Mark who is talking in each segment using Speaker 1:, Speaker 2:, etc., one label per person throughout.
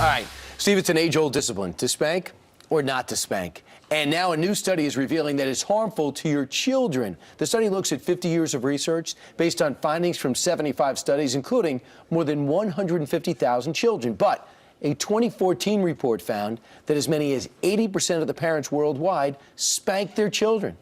Speaker 1: All right, Steve, it's an age-old discipline, to spank or not to spank. And now a new study is revealing that it's harmful to your children. The study looks at 50 years of research based on findings from 75 studies, including more than 150,000 children. But a 2014 report found that as many as 80% of the parents worldwide spank their children.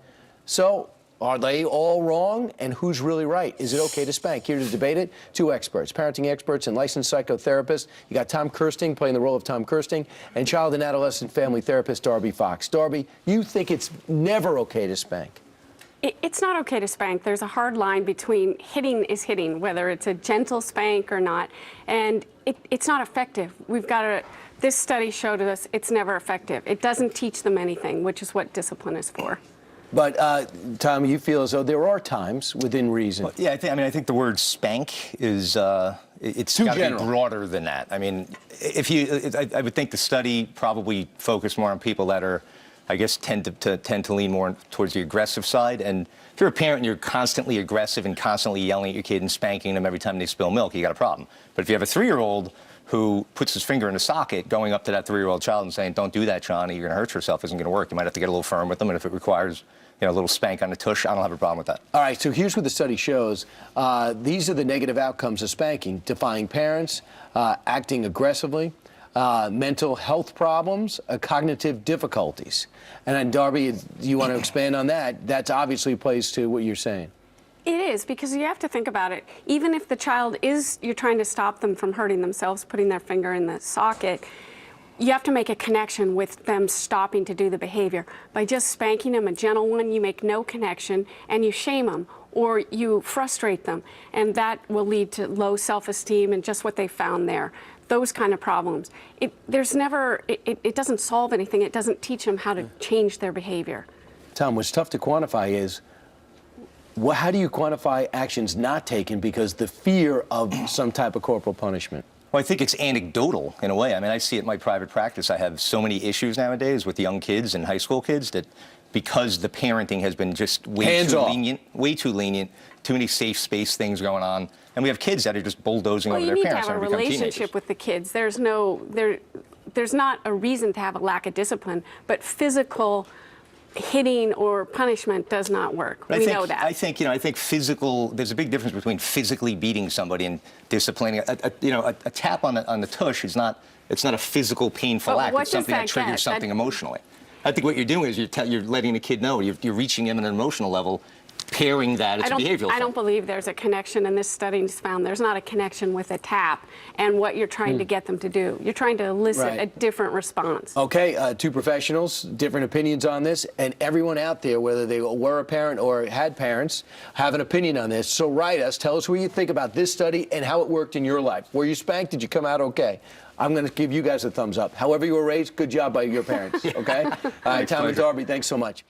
Speaker 1: So, are they all wrong? And who's really right? Is it okay to spank? Here to debate it, two experts, parenting experts and licensed psychotherapists. You got Tom Kirsting playing the role of Tom Kirsting, and child and adolescent family therapist Darby Fox. Darby, you think it's never okay to spank?
Speaker 2: It's not okay to spank. There's a hard line between hitting is hitting, whether it's a gentle spank or not, and it's not effective. This study showed us it's never effective. It doesn't teach them anything, which is what discipline is for.
Speaker 1: But, Tom, you feel as though there are times within reason.
Speaker 3: Well, yeah, I think the word spank is, it's
Speaker 1: too
Speaker 3: got to be
Speaker 1: general.
Speaker 3: broader than that. I mean, I would think the study probably focused more on people that are, I guess, tend to lean more towards the aggressive side. And if you're a parent and you're constantly aggressive and constantly yelling at your kid and spanking them every time they spill milk, you got a problem. But if you have a 3-year-old who puts his finger in a socket, going up to that 3-year-old child and saying, "Don't do that, Johnny, you're going to hurt yourself," isn't going to work. You might have to get a little firm with them, and if it requires, you know, a little spank on the tush, I don't have a problem with that.
Speaker 1: All right, so here's what the study shows. These are the negative outcomes of spanking: defying parents, acting aggressively, mental health problems, cognitive difficulties. And then, Darby, you want to expand on that? That obviously plays to what you're saying.
Speaker 2: It is, because you have to think about it. Even if the child you're trying to stop them from hurting themselves, putting their finger in the socket, you have to make a connection with them stopping to do the behavior. By just spanking them, a gentle one, you make no connection, and you shame them, or you frustrate them, and that will lead to low self-esteem and just what they found there. Those kind of problems. It doesn't solve anything. It doesn't teach them how to change their behavior.
Speaker 1: Tom, what's tough to quantify is, how do you quantify actions not taken because the fear of some type of corporal punishment?
Speaker 3: Well, I think it's anecdotal in a way. I mean, I see it in my private practice. I have so many issues nowadays with young kids and high school kids that because the parenting has been just way too lenient, too many safe space things going on, and we have kids that are just bulldozing over their parents
Speaker 2: when they become teenagers. You need to have a relationship with the kids. There's not a reason to have a lack of discipline, but physical hitting or punishment does not work. We know that.
Speaker 3: I think physical. There's a big difference between physically beating somebody and disciplining. A tap on the tush is not. It's not a physical, painful act. It's something that triggers something emotionally. I think what you're doing is you're letting the kid know you're reaching him at an emotional level. Pairing that, it's a behavioral thing.
Speaker 2: I don't believe there's a connection, and this study has found there's not a connection with a tap and what you're trying to get them to do. You're trying to elicit a different response.
Speaker 1: Okay, two professionals, different opinions on this, and everyone out there, whether they were a parent or had parents, have an opinion on this. So write us, tell us what you think about this study and how it worked in your life. Were you spanked? Did you come out okay? I'm going to give you guys a thumbs up. However you were raised, good job by your parents, okay? All right, Tom and Darby, thanks so much.